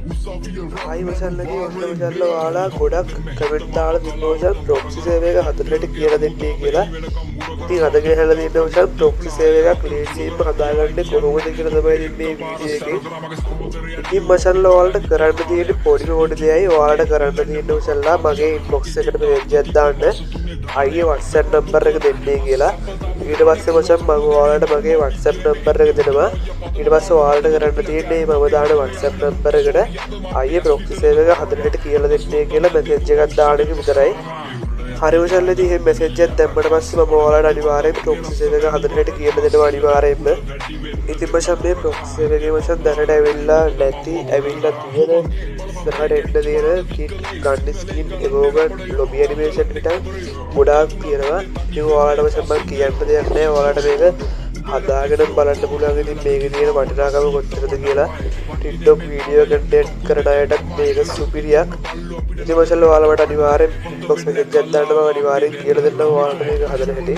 ආයි මචල්ලගේ ඔන්න මචල්ල ඔයාලා ගොඩක් කමෙන්ට් දාලා තිබුණා මචල් ප්‍රොක්සි සර්වර් එක හදන්නට කියලා දෙන්නේ කියලා. ඉතින් අද කියලා දෙන්න මචල් ප්‍රොක්සි සර්වර් එකක් ලේසියෙන්ම හදාගන්නේ කොහොමද කියලා තමයි මේ වීඩියෝ එකේ. ඉතින් මචල්ල ඔයාලට කරන්න තියෙන්නේ පොඩි දෙයයි. ඔයාලට කරන්න තියෙන්නේ මචල්ලා මගේ ඉන්බොක්ස් එකට මෙසේජ් එකක් දාන්න. අයියේ WhatsApp නම්බර් එක දෙන්නේ කියලා. ඊට පස්සේ මචං මම ඔයාලට මගේ WhatsApp නම්බර් එක දෙනවා. ඊට පස්සේ ඔයාලට කරන්න තියෙන්නේ මම දාන WhatsApp නම්බර් එකට අයියේ ප්‍රොක්සි සර්වර් එක හදන්නට කියලා දෙන්නේ කියලා මෙසේජ් එකක් දාන එක විතරයි. හරි මචං ඉතින් මේ මෙසේජ් එක දැම්මට පස්සේ මම ඔයාලට අනිවාර්යයෙන් ප්‍රොක්සි සර්වර් එක හදන්නට කියලා දෙනවා අනිවාර්යයෙන්ම. ඉතින් මචං මේ ප්‍රොක්සි සර්වර් එකේ මචං දැනට ඇවිල්ලා තියෙන ඉස්සරහට එන්න තියෙන කිට් ගන්න ස්කින් එවෝගන් ලොබි ඇනිමේෂන් විතර ගොඩාක් තියෙනවා. ඉතින් ඔයාලට මචං මම කියන්න දෙයක් නැහැ. ඔයාලට මේක හදාගෙන බලන්න පුළුවන්. ඉතින් මේකේ තියෙන වටිනාකම කොච්චරද කියලා TikTok වීඩියෝ කන්ටෙන්ට් කරන අයටත් මේක සුපිරියක්. ඉතින් මචං ඔයාලට අනිවාර්යෙන් ඉන්බොක්ස් එකෙන් ජෙත් දාන්න මම අනිවාර්යෙන් කියලා දෙන්නම් ඔයාලට මේක හදන්න හැටි.